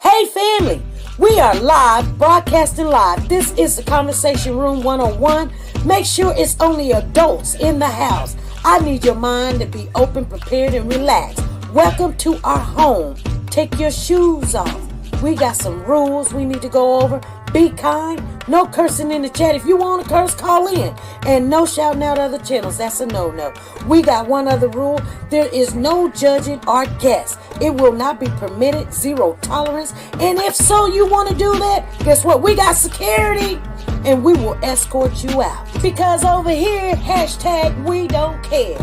Hey family, we are live, broadcasting live. This is the Conversation Room 101. Make sure it's only adults in the house. I need your mind to be open, prepared, and relaxed. Welcome to our home. Take your shoes off. We got some rules we need to go over. Be kind. No cursing in the chat. If you want to curse, call in. And no shouting out other channels. That's a no-no. We got one other rule. There is no judging our guests. It will not be permitted. Zero tolerance. And if so, you want to do that, guess what? We got security. And we will escort you out. Because over here, hashtag we don't care.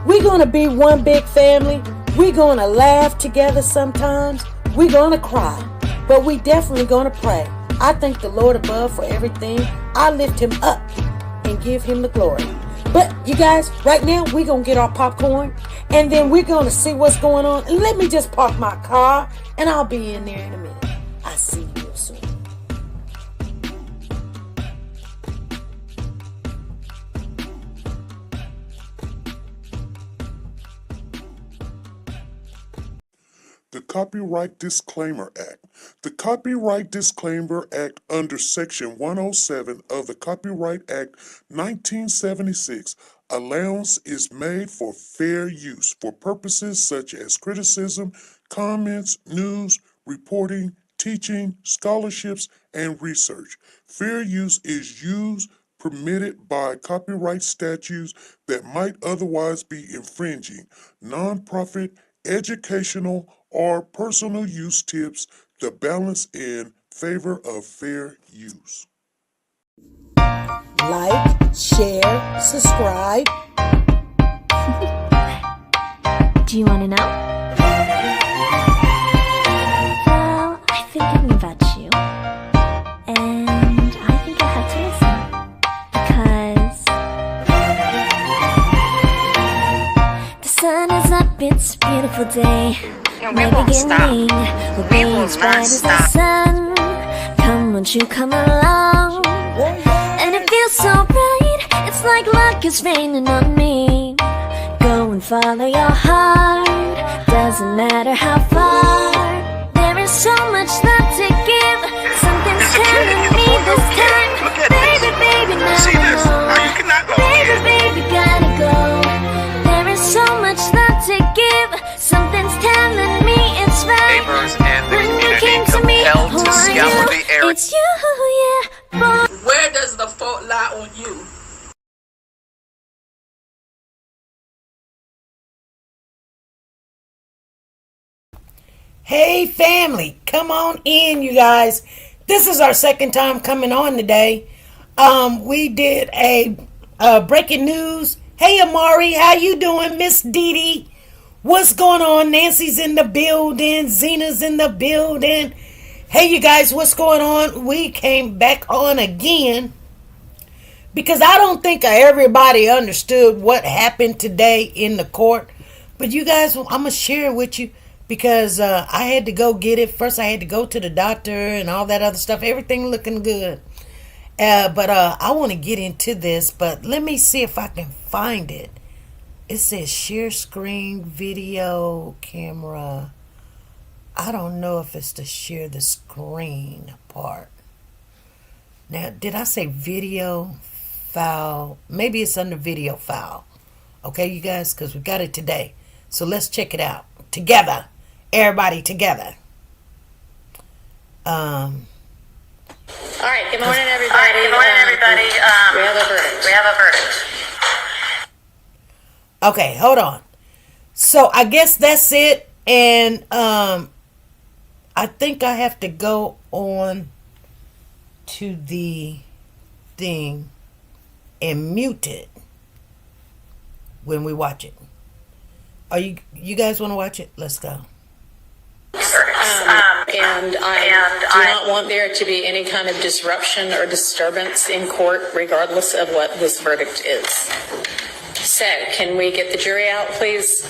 We're going to be one big family. We're going to laugh together sometimes. We're going to cry. But we definitely going to pray. I thank the Lord above for everything. I lift him up and give him the glory. But you guys, right now, we're going to get our popcorn. And then we're going to see what's going on. And let me just park my car. And I'll be in there in a minute. I'll see you real soon. The Copyright Disclaimer Act. The Copyright Disclaimer Act under Section 107 of the Copyright Act 1976, allowance is made for fair use for purposes such as criticism, comments, news, reporting, teaching, scholarships, and research. Fair use is used permitted by copyright statutes that might otherwise be infringing. Nonprofit, educational, or personal use tips the balance in favor of fair use. Like, share, subscribe. Do you want to know? Well, I've been thinking about you. And I think you'll have to listen. Because the sun is up, it's a beautiful day. My beginning will be as bright as the sun. Come, won't you come along? And it feels so bright, it's like luck is raining on me. Go and follow your heart, doesn't matter how far. There is so much love to give. Something's telling me this time. Baby, baby, now Baby, baby, gotta go. There is so much love to give. Something's telling me it's right. Neighbors and the When you community came to me, compelled who to are scour you? the area. It's you, yeah, boy. Where does the fault lie on you? Hey family, come on in, you guys. This is our second time coming on today. We did a breaking news. Hey Amari, how you doing? Miss Dee Dee, what's going on? Nancy's in the building. Zena's in the building. Hey you guys, what's going on? We came back on again because I don't think everybody understood what happened today in the court. But you guys, I'm going to share it with you. Because I had to go get it. First, I had to go to the doctor and all that other stuff. Everything looking good. But I want to get into this. But let me see if I can find it. It says share screen, video, camera. I don't know if it's the share the screen part. Now, did I say video file? Maybe it's under video file. Okay, you guys? Because we got it today. So let's check it out. Together. Everybody together. All right. Good morning, everybody. We have a verdict. Okay, hold on. So I guess that's it. And I think I have to go on to the thing and mute it when we watch it. Are you guys want to watch it? Let's go. And I do not want there to be any kind of disruption or disturbance in court, regardless of what this verdict is. So, can we get the jury out, please?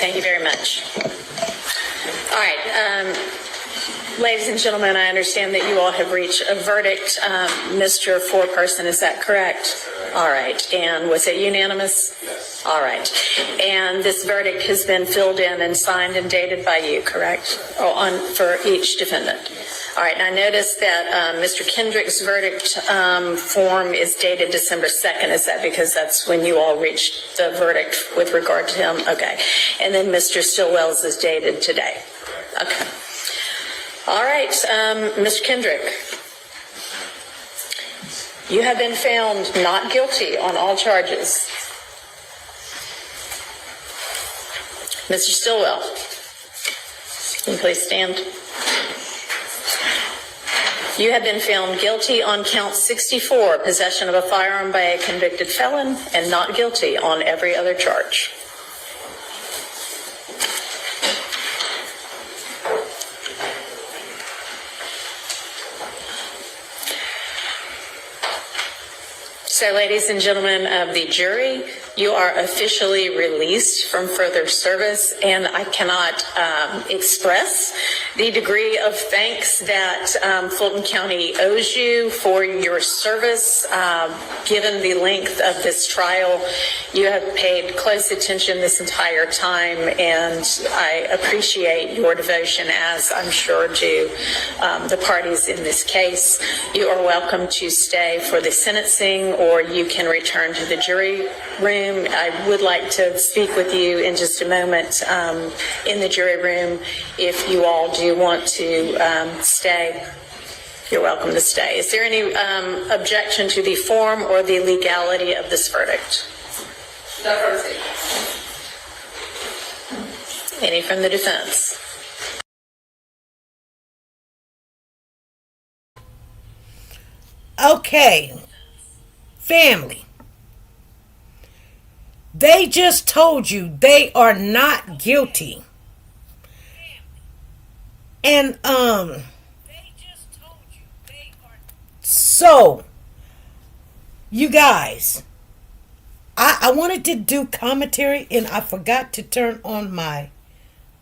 thank you very much. All right, ladies and gentlemen, I understand that you all have reached a verdict. Mr. Foreperson, is that correct? All right, and was it unanimous? Yes. All right, and this verdict has been filled in and signed and dated by you, correct? For each defendant. All right, and I noticed that Mr. Kendrick's verdict form is dated December 2nd. Is that because that's when you all reached the verdict with regard to him? Okay. And then Mr. Stillwell's is dated today. Okay. All right, Mr. Kendrick, you have been found not guilty on all charges. Mr. Stillwell, can you please stand? You have been found guilty on count 64, possession of a firearm by a convicted felon, and not guilty on every other charge. So, ladies and gentlemen of the jury, you are officially released from further service, and I cannot express the degree of thanks that Fulton County owes you for your service. Given the length of this trial, you have paid close attention this entire time, and I appreciate your devotion, as I'm sure do the parties in this case. You are welcome to stay for the sentencing, or you can return to the jury room. I would like to speak with you in just a moment in the jury room. If you all do want to stay, you're welcome to stay. Is there any objection to the form or the legality of this verdict? No. Any from the defense? Okay, family. They just told you they are not guilty. And so you guys, I wanted to do commentary and I forgot to turn on my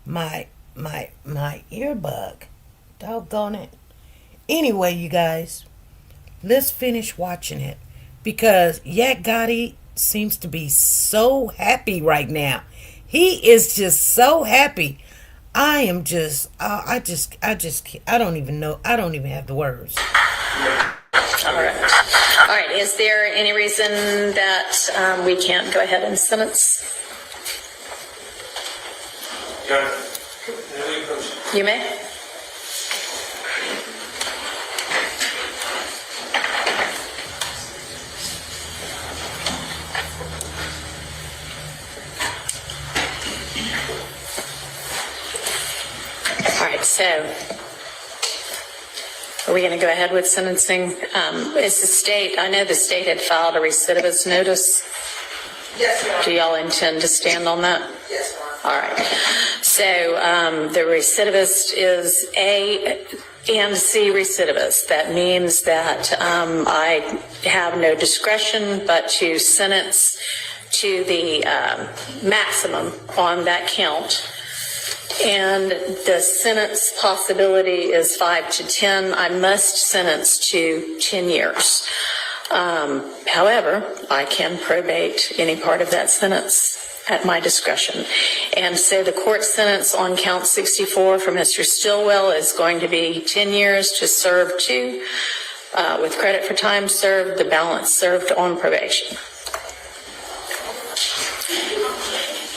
earbud. Doggone it. Anyway, you guys, let's finish watching it, because Yak Gotti seems to be so happy right now. He is just so happy. I am just, I don't even know. I don't even have the words. All right. All right. Is there any reason that we can't go ahead and sentence? You may. All right, so are we going to go ahead with sentencing? Is the state, I know the state had filed a recidivist notice. Yes, ma'am. Do y'all intend to stand on that? Yes, ma'am. All right. So the recidivist is A and C recidivist. That means that I have no discretion but to sentence to the maximum on that count. And the sentence possibility is 5 to 10. I must sentence to 10 years. However, I can probate any part of that sentence at my discretion. And so the court sentence on count 64 for Mr. Stillwell is going to be 10 years to serve 2, with credit for time served, the balance served on probation.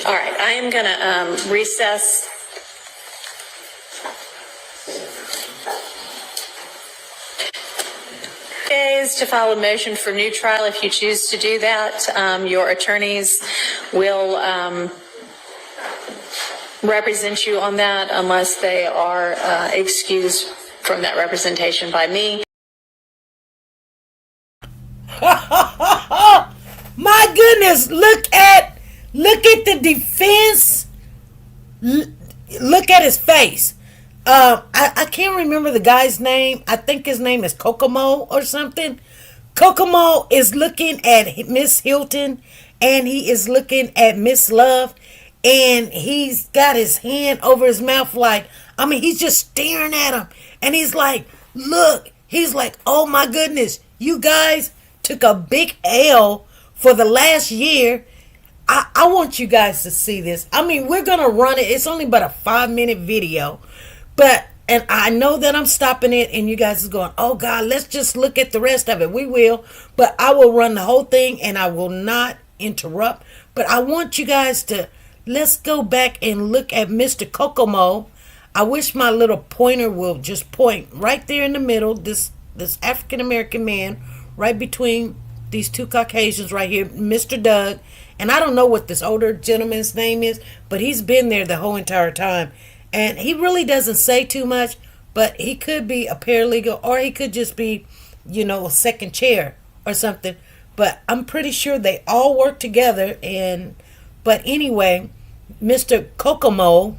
All right, I am going to recess. Days to file a motion for new trial. If you choose to do that, your attorneys will represent you on that unless they are excused from that representation by me. My goodness, look at the defense. Look at his face. I can't remember the guy's name. I think his name is Kokomo or something. Kokomo is looking at Miss Hilton and he is looking at Miss Love. And he's got his hand over his mouth like, I mean, he's just staring at him. And he's like, look, he's like, oh my goodness, you guys took a big L for the last year. I want you guys to see this. I mean, we're going to run it. It's only about a 5-minute video. And I know that I'm stopping it and you guys is going, oh God, let's just look at the rest of it. We will. But I will run the whole thing and I will not interrupt. But I want you guys to, let's go back and look at Mr. Kokomo. I wish my little pointer will just point right there in the middle. This African-American man right between these two Caucasians right here, Mr. Doug. And I don't know what this older gentleman's name is, but he's been there the whole entire time. And he really doesn't say too much, but he could be a paralegal or he could just be, a second chair or something. But I'm pretty sure they all work together. But anyway, Mr. Kokomo,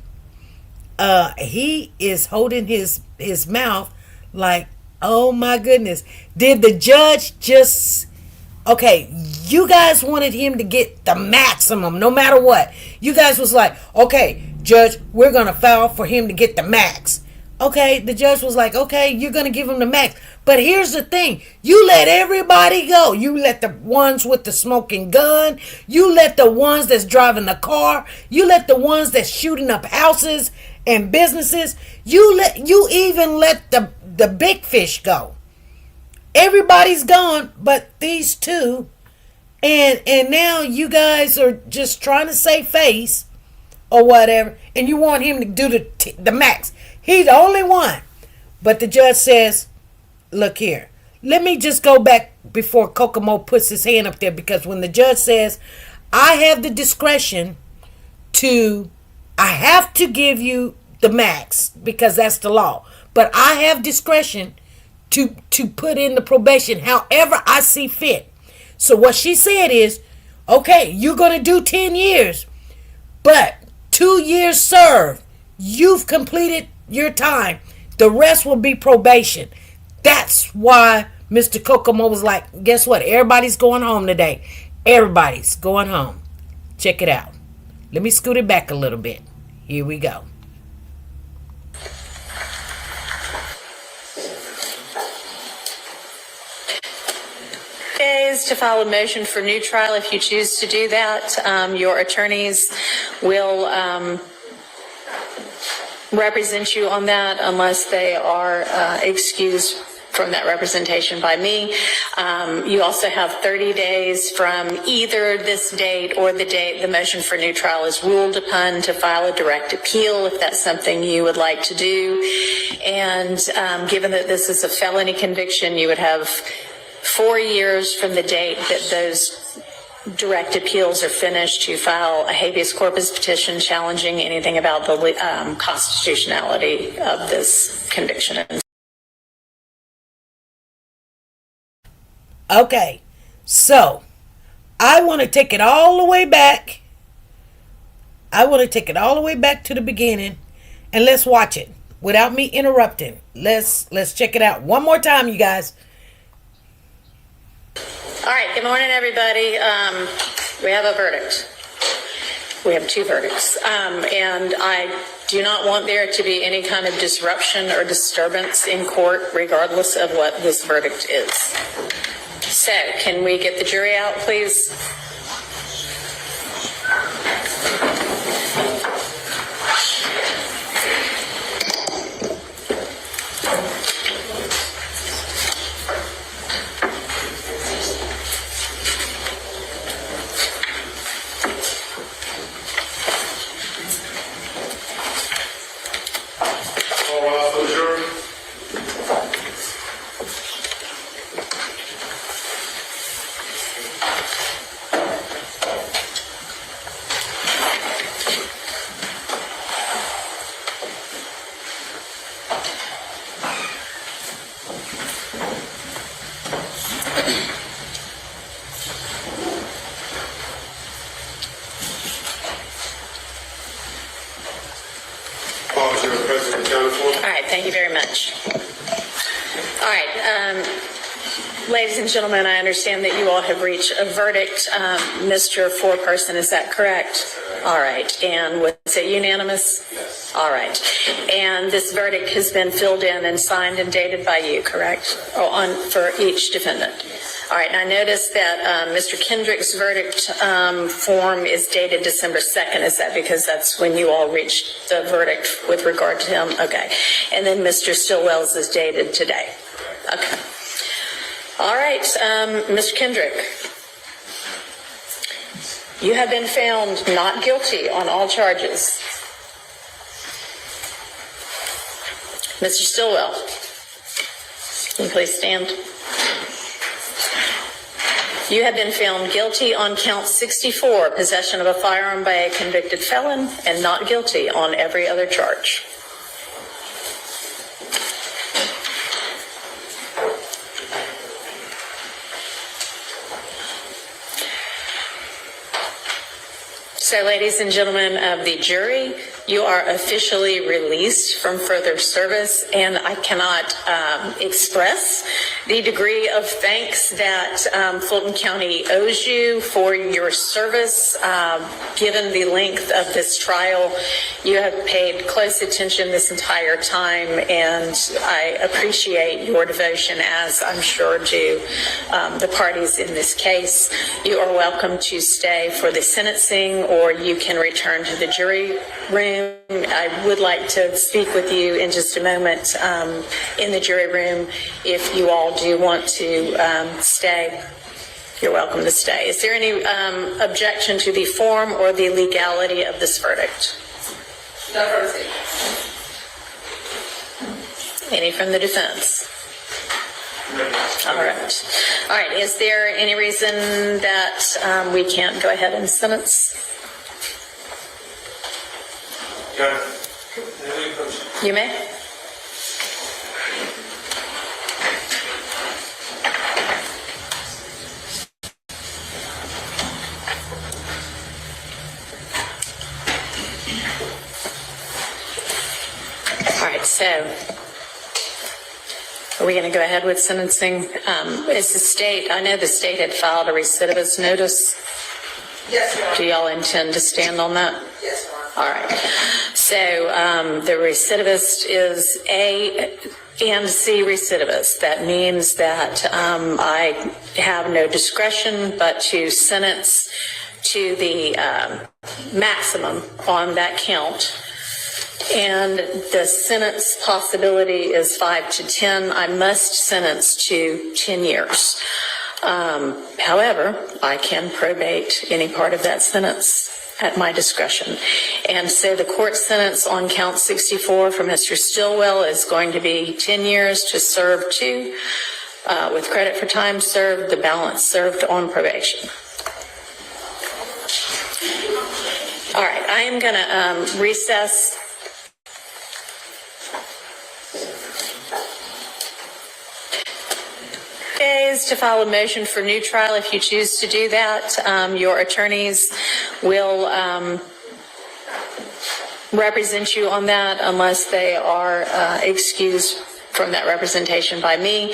he is holding his mouth like, oh my goodness. Did the judge just... Okay, you guys wanted him to get the maximum no matter what. You guys was like, okay, judge, we're going to file for him to get the max. Okay, the judge was like, okay, you're going to give him the max. But here's the thing. You let everybody go. You let the ones with the smoking gun. You let the ones that's driving the car. You let the ones that's shooting up houses and businesses. You even let the big fish go. Everybody's gone but these two. And now you guys are just trying to save face or whatever. And you want him to do the max. He's the only one. But the judge says, look here. Let me just go back before Kokomo puts his hand up there. Because when the judge says, I have the discretion I have to give you the max. Because that's the law. But I have discretion to put in the probation however I see fit. So what she said is, okay, you're going to do 10 years, but 2 years served. You've completed your time. The rest will be probation. That's why Mr. Kokomo was like, guess what? Everybody's going home today. Everybody's going home. Check it out. Let me scoot it back a little bit. Here we go. Days to file a motion for new trial if you choose to do that. Your attorneys will represent you on that unless they are excused from that representation by me. You also have 30 days from either this date or the date the motion for new trial is ruled upon to file a direct appeal if that's something you would like to do. And given that this is a felony conviction, you would have 4 years from the date that those direct appeals are finished to file a habeas corpus petition challenging anything about the constitutionality of this conviction. Okay, so I want to take it all the way back. I want to take it all the way back to the beginning, and let's watch it without me interrupting. Let's check it out one more time, you guys. All right, good morning, everybody. We have a verdict. We have 2 verdicts. And I do not want there to be any kind of disruption or disturbance in court, regardless of what this verdict is. So, can we get the jury out, please? All right, thank you very much. All right, ladies and gentlemen, I understand that you all have reached a verdict. Mr. Foreperson, is that correct? All right. And was it unanimous? Yes. All right. And this verdict has been filled in and signed and dated by you, correct? Oh, for each defendant. All right. And I noticed that Mr. Kendrick's verdict form is dated December 2nd. Is that because that's when you all reached the verdict with regard to him? Okay. And then Mr. Stillwell's is dated today. Okay. All right. Mr. Kendrick, you have been found not guilty on all charges. Mr. Stillwell, can you please stand? You have been found guilty on count 64, possession of a firearm by a convicted felon, and not guilty on every other charge. So, ladies and gentlemen of the jury, you are officially released from further service, and I cannot express the degree of thanks that Fulton County owes you for your service. Given the length of this trial, you have paid close attention this entire time, and I appreciate your devotion, as I'm sure do the parties in this case. You are welcome to stay for the sentencing, or you can return to the jury room. I would like to speak with you in just a moment in the jury room. If you all do want to stay, you're welcome to stay. Is there any objection to the form or the legality of this verdict? Not from the state. Any from the defense? All right. All right. Is there any reason that we can't go ahead and sentence? You may. All right, so are we going to go ahead with sentencing? Is the state, I know the state had filed a recidivist notice. Yes, Your Honor. Do y'all intend to stand on that? Yes, Your Honor. All right. So the recidivist is A and C recidivist. That means that I have no discretion but to sentence to the maximum on that count. And the sentence possibility is 5 to 10. I must sentence to 10 years. However, I can probate any part of that sentence at my discretion. And so the court sentence on count 64 for Mr. Stillwell is going to be 10 years to serve 2, with credit for time served, the balance served on probation. All right, I am going to recess. Days to file a motion for new trial. If you choose to do that, your attorneys will represent you on that unless they are excused from that representation by me.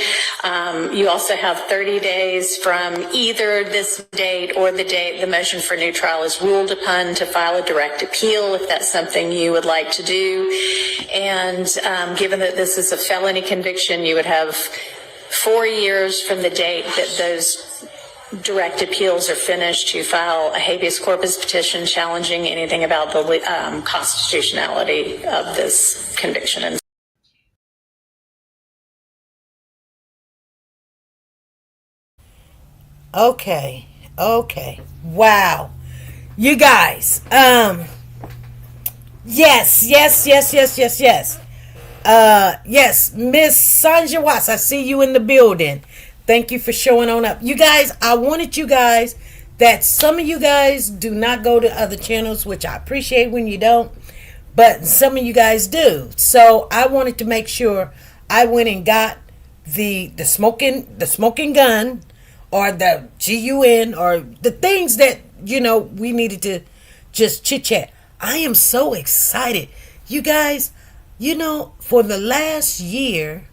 You also have 30 days from either this date or the date the motion for new trial is ruled upon to file a direct appeal, if that's something you would like to do. And given that this is a felony conviction, you would have 4 years from the date that those direct appeals are finished to file a habeas corpus petition challenging anything about the constitutionality of this conviction. Okay. Wow. You guys. Yes. Yes, Miss Sanja Watts, I see you in the building. Thank you for showing on up. You guys, I wanted you guys, that some of you guys do not go to other channels, which I appreciate when you don't, but some of you guys do. So I wanted to make sure I went and got the smoking gun, or the GUN, or the things that, we needed to just chit chat. I am so excited. You guys, for the last year,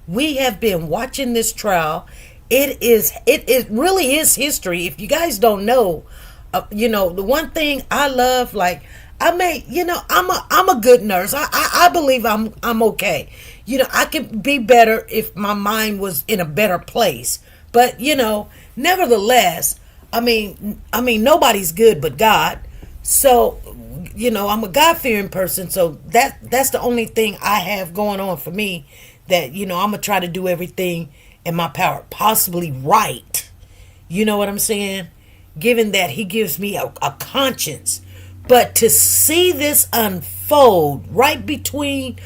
we have been watching this trial. It really is history. If you guys don't know, the one thing I love, like, I'm a good nurse. I believe I'm okay. I could be better if my mind was in a better place. But nevertheless, nobody's good but God. So, I'm a God-fearing person. So that's the only thing I have going on for me. That I'm gonna try to do everything in my power, possibly right. You know what I'm saying? Given that He gives me a conscience. But to see this unfold right between,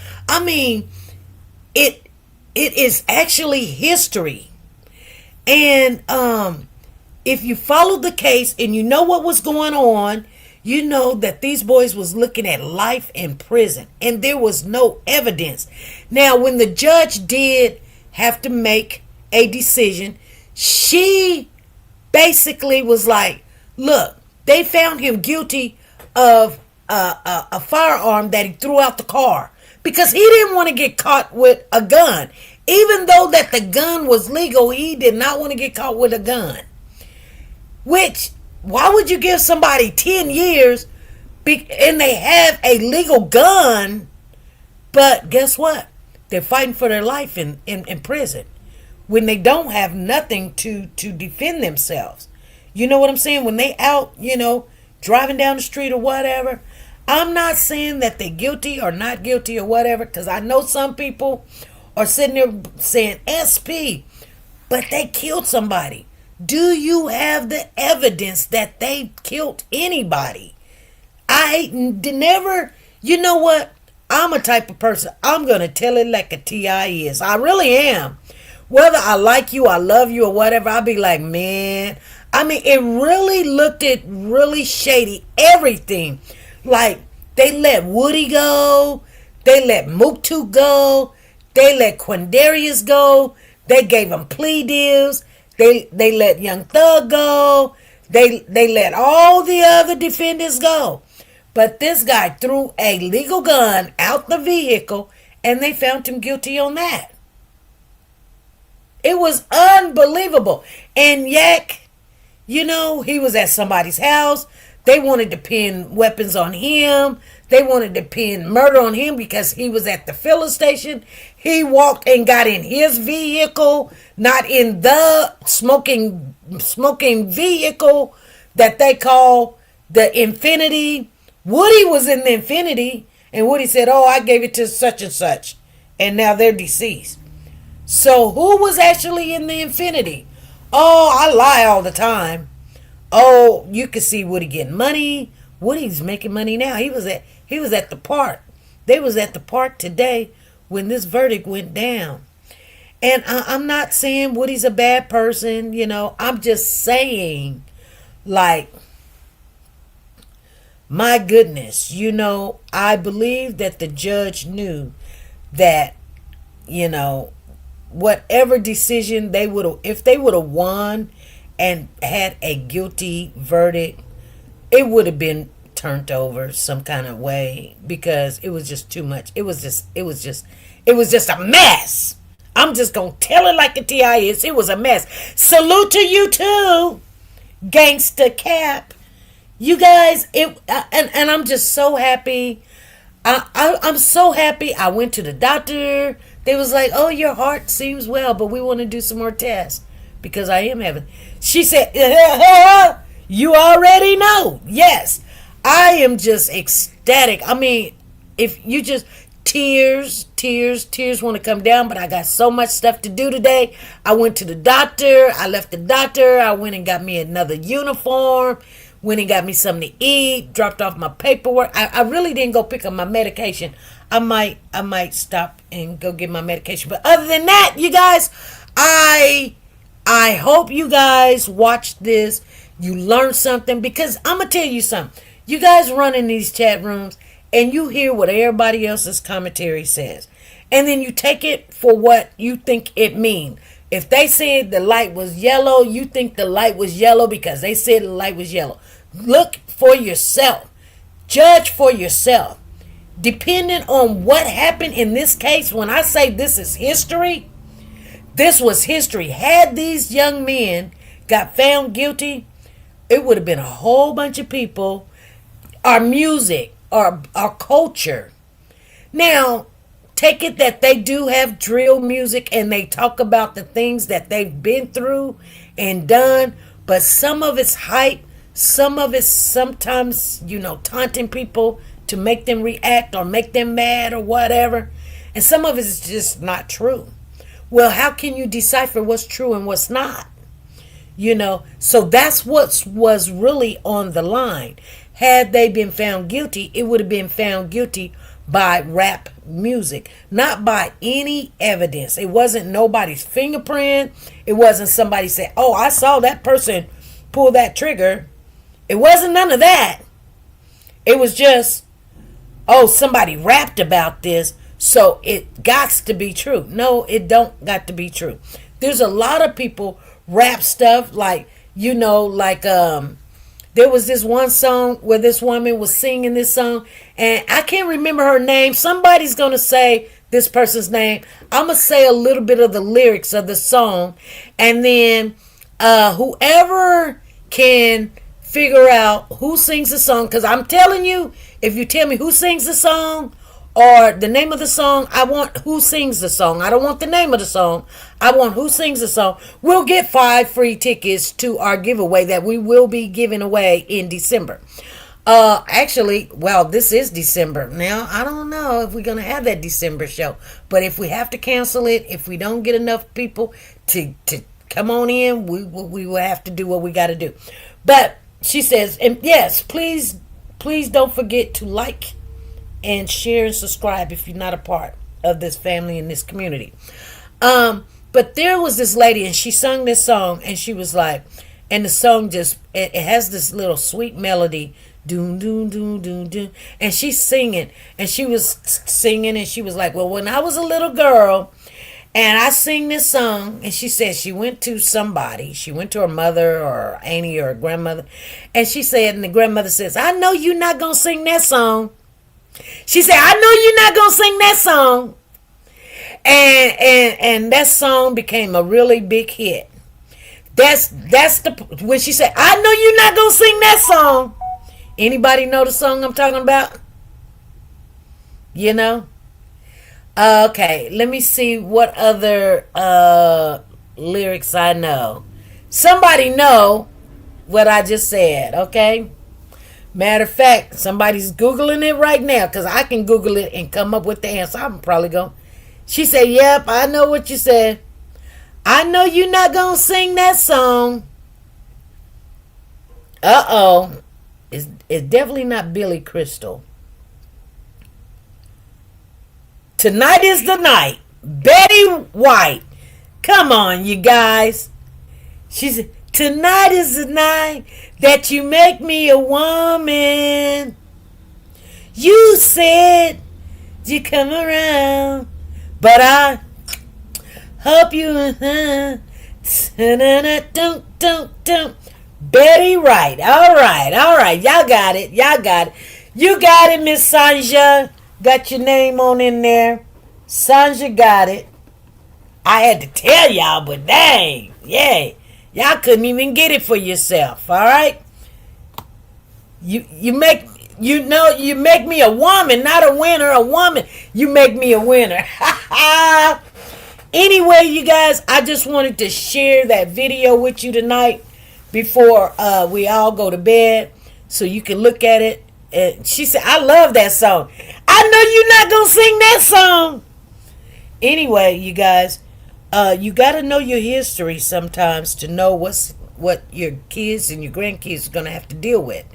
it is actually history. And if you followed the case and you know what was going on, you know that these boys was looking at life in prison and there was no evidence. Now, when the judge did have to make a decision, she basically was like, look, they found him guilty of a firearm that he threw out the car because he didn't want to get caught with a gun. Even though that the gun was legal, he did not want to get caught with a gun. Which, why would you give somebody 10 years and they have a legal gun, but guess what? They're fighting for their life in prison when they don't have nothing to defend themselves. You know what I'm saying? When they out, driving down the street or whatever. I'm not saying that they're guilty or not guilty or whatever, because I know some people are sitting there saying SP, but they killed somebody. Do you have the evidence that they killed anybody? I never, you know what? I'm a type of person, I'm going to tell it like a TI is. I really am. Whether I like you, I love you or whatever, I'll be like, man. It really looked at really shady. Everything. Like, they let Woody go. They let Muktu go. They let Quindarius go. They gave him plea deals. They let Young Thug go. They let all the other defendants go. But this guy threw a legal gun out the vehicle and they found him guilty on that. It was unbelievable. And Yak, he was at somebody's house. They wanted to pin weapons on him. They wanted to pin murder on him because he was at the filling station. He walked and got in his vehicle, not in the smoking vehicle that they call the Infinity. Woody was in the Infinity, and Woody said, oh, I gave it to such and such. And now they're deceased. So who was actually in the Infinity? Oh, I lie all the time. Oh, you can see Woody getting money. Woody's making money now. He was at the park. They was at the park today when this verdict went down. And I'm not saying Woody's a bad person, I'm just saying, like, my goodness, I believe that the judge knew that, whatever decision they would have, if they would have won and had a guilty verdict, it would have been turned over some kind of way because it was just too much. It was just a mess. I'm just gonna tell it like a TI is. It was a mess. Salute to you too, Gangsta Cap. You guys, and I'm just so happy. I'm so happy. I went to the doctor. They was like, oh, your heart seems well, but we want to do some more tests because I am having. She said, you already know. Yes, I am just ecstatic. If you just tears want to come down, but I got so much stuff to do today. I went to the doctor. I left the doctor. I went and got me another uniform. Went and got me something to eat. Dropped off my paperwork. I really didn't go pick up my medication. I might stop and go get my medication. But other than that, you guys, I hope you guys watch this. You learn something, because I'm gonna tell you something. You guys run in these chat rooms and you hear what everybody else's commentary says, and then you take it for what you think it means. If they said the light was yellow, you think the light was yellow because they said the light was yellow. Look for yourself. Judge for yourself. Depending on what happened in this case, when I say this is history, this was history. Had these young men got found guilty, it would have been a whole bunch of people, our music, our culture. Now, take it that they do have drill music and they talk about the things that they've been through and done, but some of it's hype, some of it's sometimes, taunting people to make them react or make them mad or whatever, and some of it is just not true. Well, how can you decipher what's true and what's not? So that's what was really on the line. Had they been found guilty, it would have been found guilty by rap music, not by any evidence. It wasn't nobody's fingerprint. It wasn't somebody say, oh, I saw that person pull that trigger. It wasn't none of that. It was just, oh, somebody rapped about this, so it got to be true. No, it don't got to be true. There's a lot of people rap stuff like, there was this one song where this woman was singing this song, and I can't remember her name. Somebody's going to say this person's name. I'm going to say a little bit of the lyrics of the song, and then whoever can figure out who sings the song, because I'm telling you, if you tell me who sings the song or the name of the song, I want who sings the song. I don't want the name of the song. I want who sings the song. We'll get 5 free tickets to our giveaway that we will be giving away in December. Actually, this is December. Now, I don't know if we're going to have that December show. But if we have to cancel it, if we don't get enough people to come on in, we will have to do what we got to do. But she says, and yes, please don't forget to like and share and subscribe if you're not a part of this family and this community. But there was this lady, and she sung this song, and she was like, and the song just, it has this little sweet melody, doom, doom, doom, doom, doom, and she's singing, and she was singing, and she was like, well, when I was a little girl, and I sing this song, and she said she went to somebody, she went to her mother or auntie or grandmother, and she said, and the grandmother says, I know you're not going to sing that song. She said, I know you're not going to sing that song. And that song became a really big hit. That's when she said, I know you're not going to sing that song. Anybody know the song I'm talking about? Okay, let me see what other lyrics I know. Somebody know what I just said, okay? Matter of fact, somebody's Googling it right now, because I can Google it and come up with the answer. I'm probably going. She said, yep, I know what you said. I know you're not going to sing that song. Uh-oh. It's definitely not Billy Crystal. Tonight is the night. Betty White. Come on, you guys. She said, tonight is the night that you make me a woman. You said you come around, but I hope you don't. Betty White. All right. Y'all got it. You got it, Miss Sanja. Got your name on in there. Sanja got it. I had to tell y'all, but dang, yeah. Y'all couldn't even get it for yourself, all right? You make me a woman, not a winner, a woman. You make me a winner. Anyway, you guys, I just wanted to share that video with you tonight before we all go to bed so you can look at it. And she said, I love that song. I know you're not going to sing that song. Anyway, you guys, you got to know your history sometimes to know what your kids and your grandkids are going to have to deal with.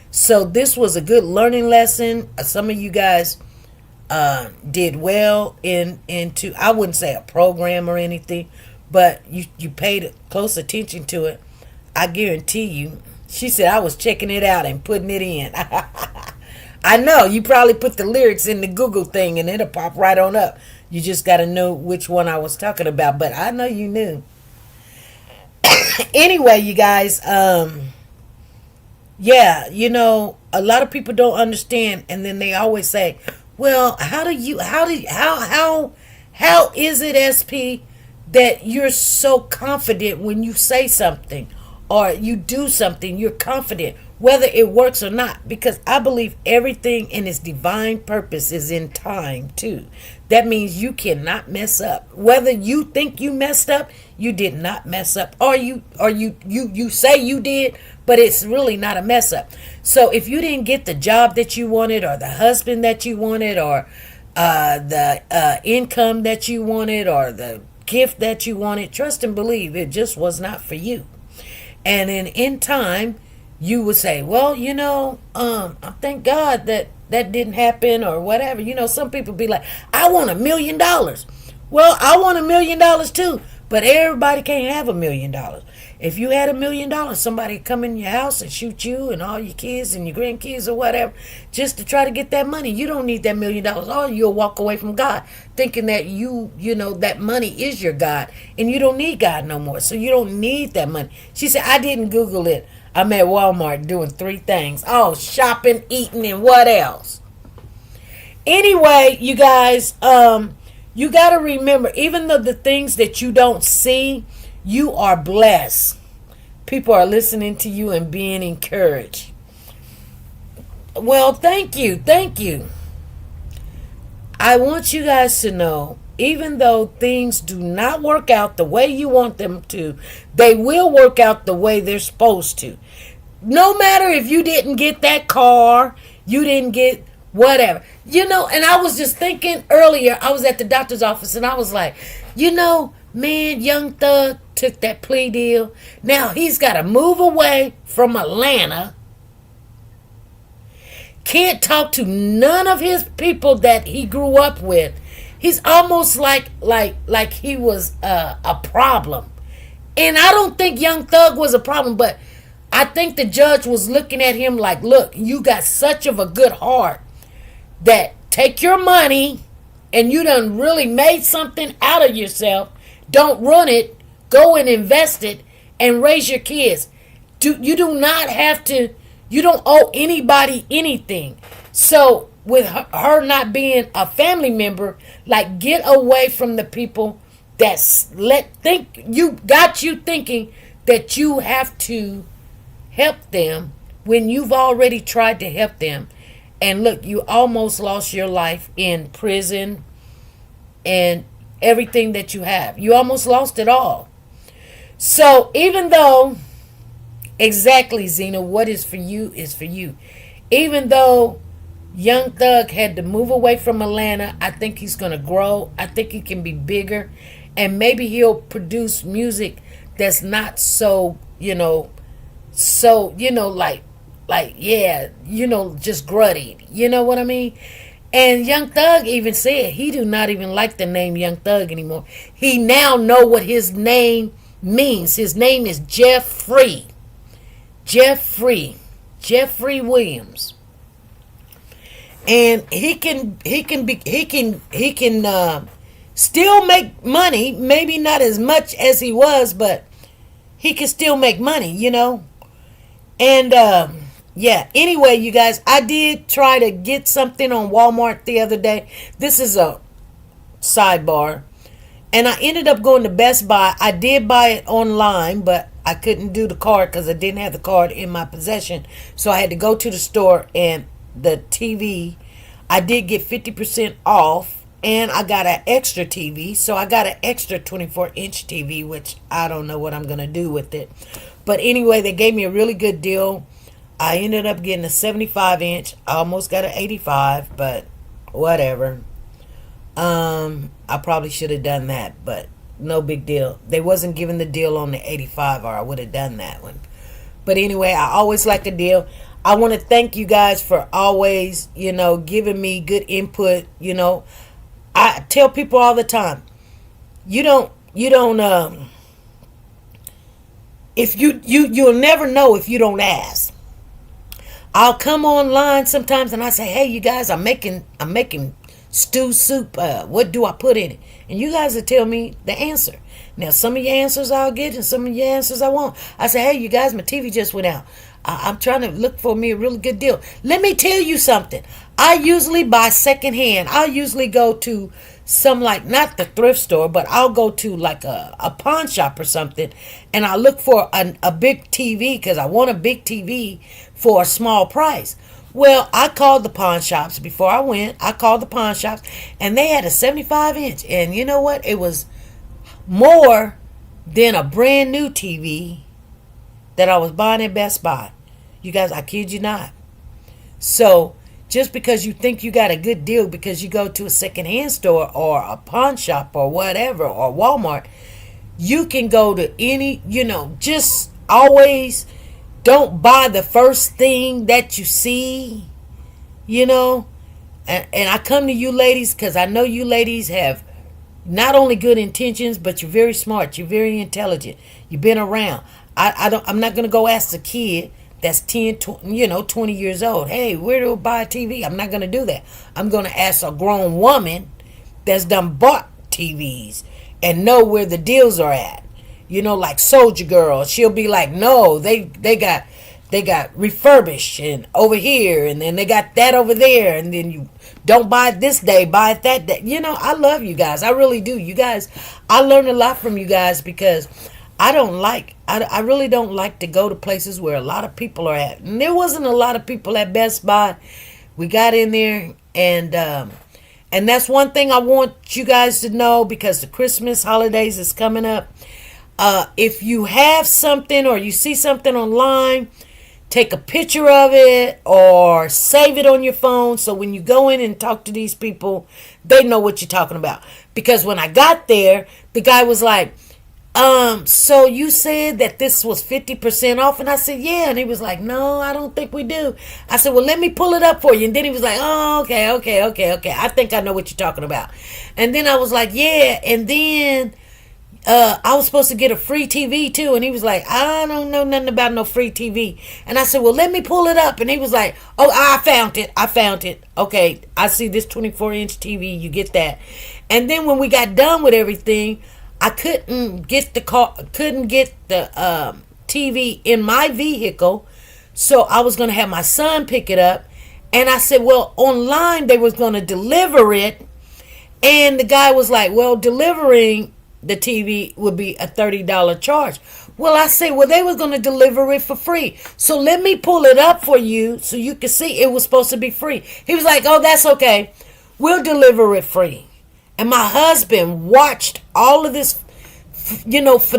So this was a good learning lesson. Some of you guys did well into, I wouldn't say a program or anything, but you paid close attention to it. I guarantee you. She said I was checking it out and putting it in. I know, you probably put the lyrics in the Google thing and it'll pop right on up. You just got to know which one I was talking about, but I know you knew. Anyway, you guys, yeah, a lot of people don't understand, and then they always say, well, how is it, SP, that you're so confident when you say something? or you do something, you're confident, whether it works or not, because I believe everything in its divine purpose is in time too. That means you cannot mess up. Whether you think you messed up, you did not mess up, or you say you did, but it's really not a mess up. So if you didn't get the job that you wanted, or the husband that you wanted, or the income that you wanted, or the gift that you wanted, trust and believe it just was not for you. And then in time, you would say, well, I thank God that didn't happen, or whatever. Some people be like, I want $1 million. Well, I want $1 million too, but everybody can't have $1 million. If you had $1 million, somebody come in your house and shoot you and all your kids and your grandkids or whatever, just to try to get that money. You don't need that $1 million, or you'll walk away from God thinking that that money is your God, and you don't need God no more. So you don't need that money. She said, I didn't Google it. I'm at Walmart doing 3 things. Oh, shopping, eating, and what else? Anyway, you guys, you got to remember, even though the things that you don't see, you are blessed. People are listening to you and being encouraged. Well, thank you. Thank you. I want you guys to know, even though things do not work out the way you want them to, they will work out the way they're supposed to. No matter if you didn't get that car, you didn't get whatever. And I was just thinking earlier, I was at the doctor's office and I was like, man, Young Thug took that plea deal. Now he's got to move away from Atlanta. Can't talk to none of his people that he grew up with. He's almost like he was a problem. And I don't think Young Thug was a problem, but I think the judge was looking at him like, look, you got such of a good heart that take your money and you done really made something out of yourself. Don't run it. Go and invest it and raise your kids. You do not have to, you don't owe anybody anything. So with her not being a family member, like, get away from the people that think you thinking that you have to help them when you've already tried to help them. And look, you almost lost your life in prison and everything that you have. You almost lost it all. So even though, exactly, Zena, what is for you is for you. Even though Young Thug had to move away from Atlanta, I think he's going to grow. I think he can be bigger. And maybe he'll produce music that's not so, just gruddy. You know what I mean? And Young Thug even said he do not even like the name Young Thug anymore. He now know what his name means. His name is Jeffrey Williams. And he can still make money, maybe not as much as he was, but he can still make money, And anyway, you guys, I did try to get something on Walmart the other day. This is a sidebar. And I ended up going to Best Buy. I did buy it online, but I couldn't do the card because I didn't have the card in my possession. So I had to go to the store, and the TV, I did get 50% off, and I got an extra TV. So I got an extra 24-inch TV, which I don't know what I'm going to do with it. But anyway, they gave me a really good deal. I ended up getting a 75-inch. I almost got an 85, but whatever. I probably should have done that, but no big deal. They wasn't giving the deal on the 85, or I would have done that one. But anyway, I always like a deal. I want to thank you guys for always, giving me good input. I tell people all the time, you'll never know if you don't ask. I'll come online sometimes and I say, hey, you guys, I'm making stew soup. What do I put in it? And you guys will tell me the answer. Now, some of your answers I'll get and some of your answers I won't. I say, hey, you guys, my TV just went out. I'm trying to look for me a really good deal. Let me tell you something. I usually buy secondhand. I usually go to some, like, not the thrift store, but I'll go to like a pawn shop or something, and I look for a big TV because I want a big TV for a small price. Well, I called the pawn shops before I went. I called the pawn shops, and they had a 75-inch. And you know what? It was more than a brand new TV that I was buying at Best Buy. You guys, I kid you not. So, just because you think you got a good deal because you go to a secondhand store or a pawn shop or whatever, or Walmart, you can go to any, just always don't buy the first thing that you see, And I come to you ladies because I know you ladies have not only good intentions, but you're very smart. You're very intelligent. You've been around. I'm not going to go ask a kid that's 10, 20 years old, hey, where do I buy a TV? I'm not going to do that. I'm going to ask a grown woman that's done bought TVs and know where the deals are at. Like Soldier Girl. She'll be like, no, they got refurbished and over here, and then they got that over there, and then you don't buy it this day, buy it that day. I love you guys. I really do. You guys, I learned a lot from you guys because I really don't like to go to places where a lot of people are at. And there wasn't a lot of people at Best Buy. We got in there, and that's one thing I want you guys to know, because the Christmas holidays is coming up. If you have something or you see something online, take a picture of it or save it on your phone so when you go in and talk to these people, they know what you're talking about. Because when I got there, the guy was like, so you said that this was 50% off? And I said, yeah. And he was like, no, I don't think we do. I said, well, let me pull it up for you. And then he was like, oh, okay. I think I know what you're talking about. And then I was like, yeah. And then I was supposed to get a free TV too. And he was like, I don't know nothing about no free TV. And I said, well, let me pull it up. And he was like, oh, I found it. Okay, I see this 24-inch TV. You get that. And then when we got done with everything, I couldn't get the TV in my vehicle. So I was going to have my son pick it up. And I said, well, online they was going to deliver it. And the guy was like, well, delivering the TV would be a $30 charge. Well, I said, well, they was going to deliver it for free. So let me pull it up for you so you can see it was supposed to be free. He was like, oh, that's okay. We'll deliver it free. And my husband watched all of this, finessing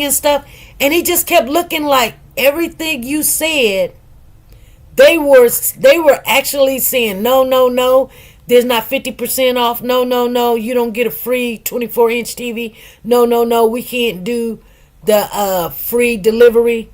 and stuff. And he just kept looking like everything you said, they were actually saying, no. There's not 50% off. No. You don't get a free 24-inch TV. No. We can't do the free delivery.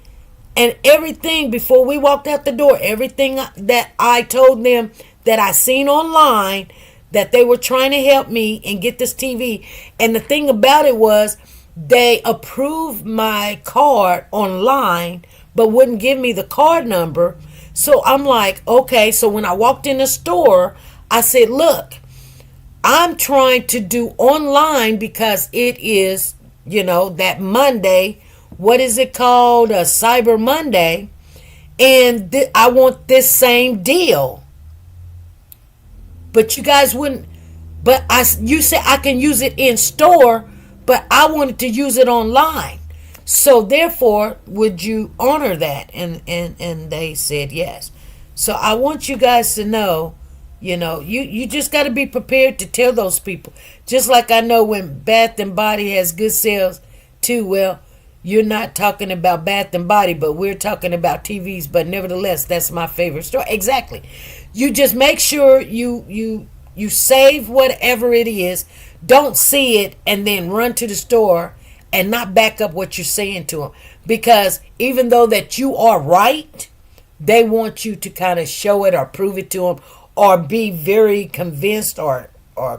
And everything, before we walked out the door, everything that I told them that I seen online, that they were trying to help me and get this TV. And the thing about it was, they approved my card online, but wouldn't give me the card number. So I'm like, okay. So when I walked in the store, I said, look, I'm trying to do online because it is, that Monday. What is it called? A Cyber Monday. And I want this same deal. But you guys wouldn't. But you said I can use it in store, but I wanted to use it online. So therefore, would you honor that? And they said yes. So I want you guys to know, you just got to be prepared to tell those people. Just like I know when Bath and Body has good sales too. Well, you're not talking about Bath and Body, but we're talking about TVs. But nevertheless, that's my favorite store. Exactly. You just make sure you save whatever it is. Don't see it and then run to the store and not back up what you're saying to them. Because even though that you are right, they want you to kind of show it or prove it to them, or be very convinced or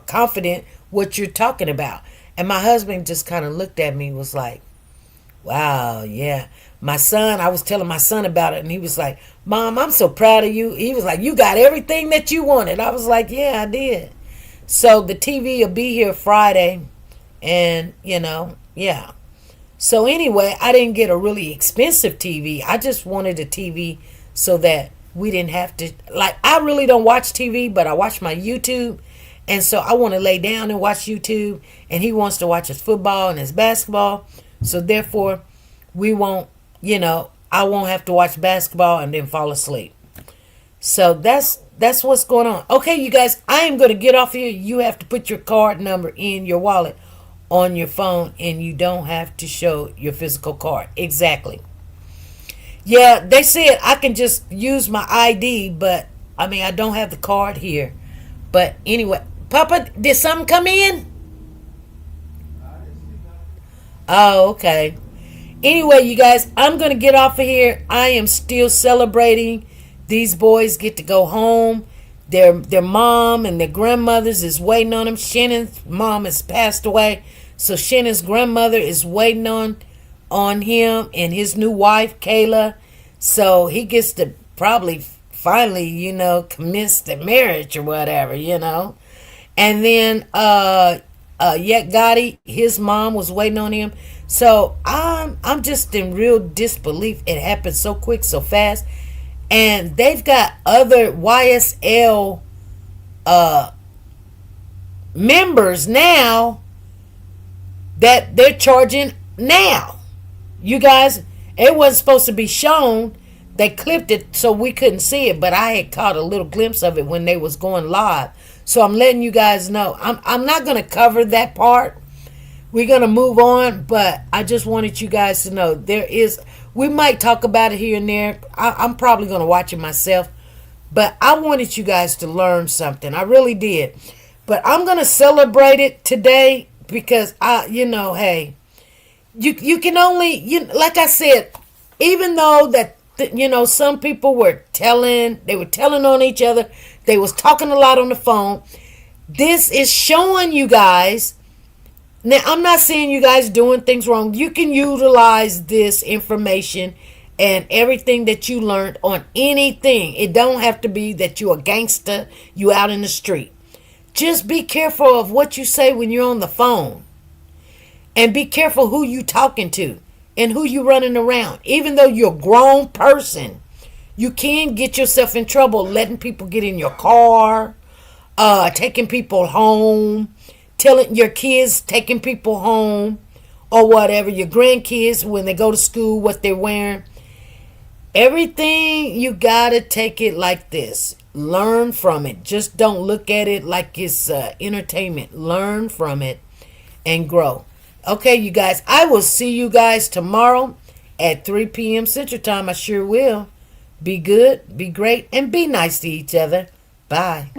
confident what you're talking about. And my husband just kind of looked at me and was like, wow, yeah. My son, I was telling my son about it, and he was like, Mom, I'm so proud of you. He was like, you got everything that you wanted. I was like, yeah, I did. So the TV will be here Friday, and, yeah. So anyway, I didn't get a really expensive TV. I just wanted a TV so that we didn't have to, I really don't watch TV, but I watch my YouTube, And so I want to lay down and watch YouTube, and he wants to watch his football and his basketball. So therefore, we won't, I won't have to watch basketball and then fall asleep. So that's what's going on. Okay, you guys, I am going to get off here. You have to put your card number in your wallet on your phone, and you don't have to show your physical card. Exactly. Yeah, they said I can just use my ID, but I don't have the card here. But anyway, Papa, did something come in? Oh, okay. Anyway, you guys, I'm going to get off of here. I am still celebrating. These boys get to go home. Their mom and their grandmothers is waiting on them. Shannon's mom has passed away, so Shannon's grandmother is waiting on him and his new wife, Kayla. So he gets to probably finally, commence the marriage or whatever, And then Yet Gotti, his mom was waiting on him. So I'm just in real disbelief. It happened so quick, so fast. And they've got other YSL members now that they're charging now. You guys, it wasn't supposed to be shown. They clipped it so we couldn't see it, but I had caught a little glimpse of it when they was going live. So I'm letting you guys know. I'm not going to cover that part. We're going to move on, but I just wanted you guys to know we might talk about it here and there. I'm probably going to watch it myself, but I wanted you guys to learn something. I really did. But I'm going to celebrate it today because hey, you can only, like I said, even though that, some people were telling on each other. They was talking a lot on the phone. This is showing you guys. Now, I'm not saying you guys doing things wrong. You can utilize this information and everything that you learned on anything. It don't have to be that you a gangster, you out in the street. Just be careful of what you say when you're on the phone. And be careful who you talking to and who you running around. Even though you're a grown person, you can get yourself in trouble letting people get in your car, taking people home, telling your kids taking people home, or whatever, your grandkids when they go to school, what they're wearing. Everything, you gotta take it like this. Learn from it. Just don't look at it like it's entertainment. Learn from it and grow. Okay, you guys, I will see you guys tomorrow at 3 p.m. Central Time. I sure will. Be good, be great, and be nice to each other. Bye.